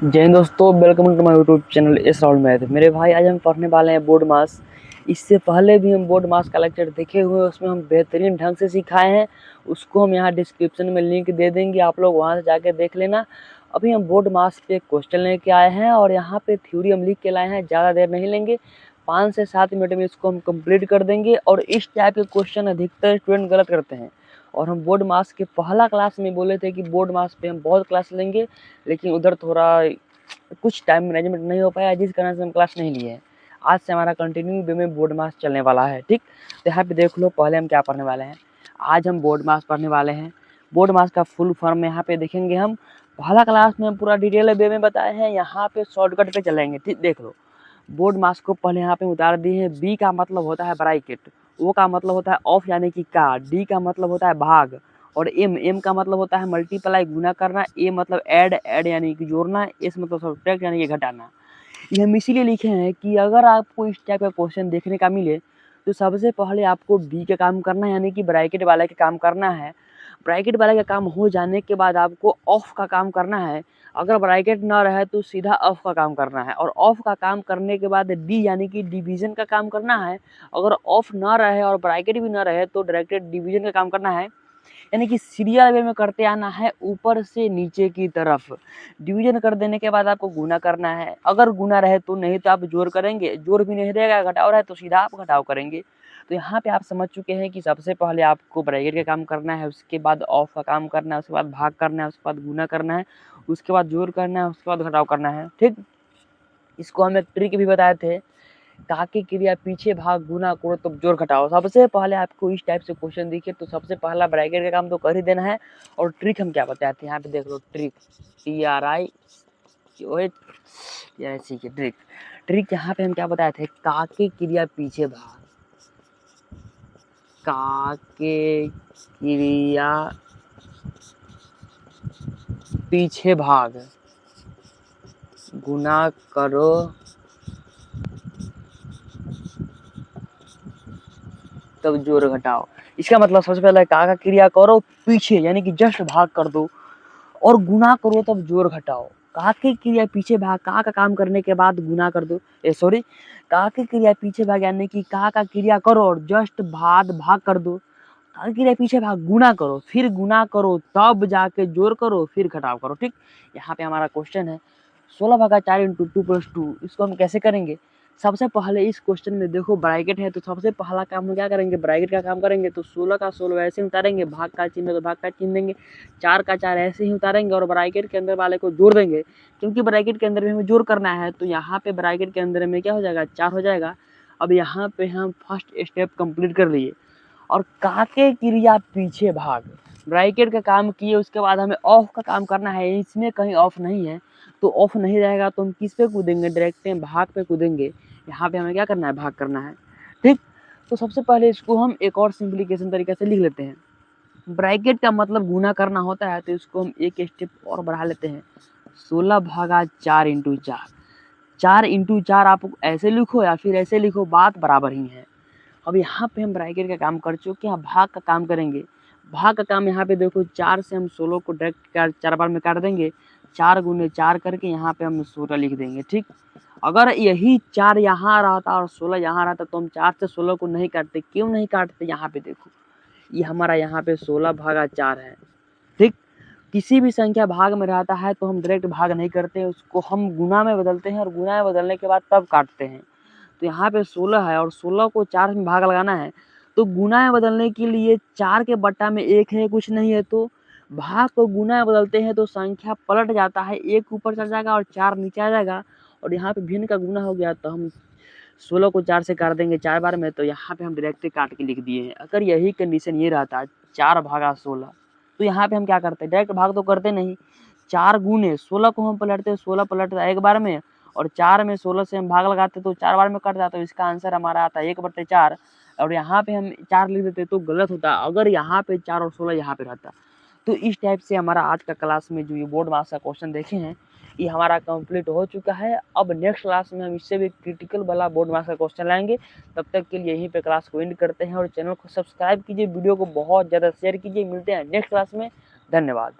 जय हिंद दोस्तों, welcome to my YouTube channel S Rahul math. मेरे भाई, आज हम पढ़ने वाले हैं बोर्ड मास। इससे पहले भी हम बोर्ड मास का लेक्चर देखे हुए हैं, उसमें हम बेहतरीन ढंग से सिखाए हैं। उसको हम यहाँ डिस्क्रिप्शन में लिंक दे देंगे, आप लोग वहाँ से जाके देख लेना। अभी हम बोर्ड मास पे क्वेश्चन लेके आए हैं और यहाँ पे थ्योरी हम लिख के लाए हैं। ज़्यादा देर नहीं लेंगे, 5 से 7 मिनट में इसको हम कंप्लीट कर देंगे। और इस टाइप के क्वेश्चन अधिकतर स्टूडेंट गलत करते हैं। और हम बोर्ड मास के पहला क्लास में बोले थे कि बोर्ड मास पे हम बहुत क्लास लेंगे, लेकिन उधर थोड़ा कुछ टाइम मैनेजमेंट नहीं हो पाया, जिस कारण से हम क्लास नहीं लिए हैं। आज से हमारा कंटिन्यू वे में बोर्ड मास चलने वाला है। ठीक, तो यहाँ पे देख लो पहले हम क्या पढ़ने वाले हैं। आज हम बोर्ड मास पढ़ने वाले हैं। बोर्ड मास का फुल फॉर्म यहाँ पे देखेंगे हम। पहला क्लास में हम पूरा डिटेल वे में बताए हैं, यहाँ पे शॉर्टकट पे चलेंगे। ठीक, देख लो बोर्ड मास को पहले यहाँ पे उतार दिए हैं। बी का मतलब होता है ब्रैकेट, ओ का मतलब होता है ऑफ यानी कि का, डी का मतलब होता है भाग, और एम का मतलब होता है मल्टीप्लाई गुना करना, ए मतलब ऐड यानी कि जोड़ना, एस मतलब सब्ट्रैक्ट यानी कि घटाना। ये हम इसीलिए लिखे हैं कि अगर आपको इस टाइप का क्वेश्चन देखने का मिले तो सबसे पहले आपको बी का काम करना है, यानी कि ब्रैकेट वाले का काम करना है। ब्रैकेट वाले का काम हो जाने के बाद आपको ऑफ का काम करना है। अगर ब्रैकेट ना रहे तो सीधा ऑफ का काम करना है, और ऑफ का काम करने के बाद डी यानी कि डिवीजन का काम करना है। अगर ऑफ ना रहे और ब्रैकेट भी ना रहे तो डायरेक्ट डिवीजन का काम करना है, यानी कि सीरियल वे में करते आना है ऊपर से नीचे की तरफ। डिवीजन कर देने के बाद आपको गुना करना है। अगर गुना रहे तो, नहीं तो आप जोड़ करेंगे। जोड़ भी नहीं रहेगा, घटाव रहे तो सीधा आप घटाव करेंगे। तो यहाँ पे आप समझ चुके हैं कि सबसे पहले आपको ब्रैकेट का काम करना है, उसके बाद ऑफ का काम करना है, उसके बाद भाग करना है, उसके बाद गुना करना है, उसके बाद जोड़ करना है, उसके बाद घटाव करना है। ठीक, इसको हम एक ट्रिक भी बताए थे, ताकि क्रिया पीछे भाग गुना करो तब जोड़ घटाओ। सबसे पहले आपको इस टाइप से क्वेश्चन दिखे तो सबसे पहला ब्रैकेट का काम तो कर ही देना है। और ट्रिक हम क्या बताए थे, यहाँ पे देख लो, ट्रिक TRIC की ट्रिक। ट्रिक यहाँ पे हम क्या बताए थे, का के क्रिया पीछे भाग, का के क्रिया पीछे भाग गुना करो तब जोड़ घटाओ। इसका मतलब सबसे पहले का क्रिया करो पीछे यानी कि जस्ट भाग कर दो, और गुना करो तब जोड़ घटाओ। का की क्रिया पीछे भाग, का काम करने के बाद गुना कर दो, का की क्रिया पीछे भाग यानी कि का क्रिया करो और जस्ट भाग कर दो। का की क्रिया पीछे भाग गुना करो, फिर गुना करो, तब जाके जोड़ करो, फिर घटाव करो। ठीक, यहाँ पे हमारा क्वेश्चन है 16/4 इंटू 2+2। इसको हम कैसे करेंगे, सबसे पहले इस क्वेश्चन में देखो ब्रैकेट है, तो सबसे पहला काम हम क्या करेंगे, ब्रैकेट का काम करेंगे। तो 16 का 16 ऐसे ही उतारेंगे, भाग का चिन्ह तो भाग का चिन्ह देंगे, 4 का 4 ऐसे ही उतारेंगे और ब्रैकेट के अंदर वाले को जोड़ देंगे, क्योंकि ब्रैकेट के अंदर में हमें जोड़ करना है। तो यहाँ पे ब्रैकेट के अंदर में क्या हो जाएगा, 4 हो जाएगा। अब यहाँ पे हम फर्स्ट स्टेप कंप्लीट कर लिए। और का के क्रिया पीछे भाग, ब्रैकेट का काम किए, उसके बाद हमें ऑफ का काम करना है। इसमें कहीं ऑफ नहीं है, तो ऑफ नहीं रहेगा तो हम किस पे कूदेंगे, डायरेक्ट भाग पे कूदेंगे। यहाँ पे हमें क्या करना है, भाग करना है। ठीक, तो सबसे पहले इसको हम एक और सिंप्लीकेशन तरीके से लिख लेते हैं। ब्रैकेट का मतलब गुना करना होता है, तो इसको हम एक स्टेप और बढ़ा लेते हैं। 16/4 इंटू 4, 4 इंटू 4 आप ऐसे लिखो या फिर ऐसे लिखो, बात बराबर ही है। अब यहाँ पे हम ब्रैकेट का काम कर चुके हैं, भाग का काम करेंगे। भाग का काम यहाँ पे देखो, 4 से हम 16 को डायरेक्ट 4 बार में काट देंगे। 4 गुने 4 करके यहाँ पे हम 16 लिख देंगे। ठीक, अगर यही 4 यहाँ रहता और 16 यहाँ रहता तो हम 4 से 16 को नहीं काटते। क्यों नहीं काटते, यहाँ पे देखो, ये हमारा यहाँ पे 16/4 है। ठीक, किसी भी संख्या भाग में रहता है तो हम डायरेक्ट भाग नहीं करते, उसको हम गुना में बदलते हैं, और गुना में बदलने के बाद तब काटते हैं। तो यहाँ पे 16 है और 16 को 4 में भाग लगाना है, तो गुना में बदलने के लिए 4 के बट्टा में 1 है, कुछ नहीं है, तो भाग को गुना में बदलते हैं तो संख्या पलट जाता है, 1 ऊपर चढ़ जाएगा और 4 नीचे आ जाएगा। और यहाँ पे भिन्न का गुना हो गया, तो हम 16 को 4 से काट देंगे 4 बार में, तो यहाँ पे हम डायरेक्ट काट के लिख दिए हैं। अगर यही कंडीशन ये रहता 4/16, तो यहाँ पे हम क्या करते, डायरेक्ट भाग तो करते नहीं, 4 गुने 16 को हम पलटते, 16 पलटता एक बार में, और 4 में 16 से हम भाग लगाते तो 4 बार में कट जाता। तो इसका आंसर हमारा आता है 1/4। और यहाँ पे हम 4 लिख देते तो गलत होता, अगर यहाँ पे 4 और 16 यहाँ पे रहता। तो इस टाइप से हमारा आज का क्लास में जो ये बोर्ड मास का क्वेश्चन देखे हैं, ये हमारा कंप्लीट हो चुका है। अब नेक्स्ट क्लास में हम इससे भी क्रिटिकल वाला बोर्ड मास का क्वेश्चन लाएंगे। तब तक के लिए यहीं पे क्लास को एंड करते हैं, और चैनल को सब्सक्राइब कीजिए, वीडियो को बहुत ज़्यादा शेयर कीजिए। मिलते हैं नेक्स्ट क्लास में, धन्यवाद।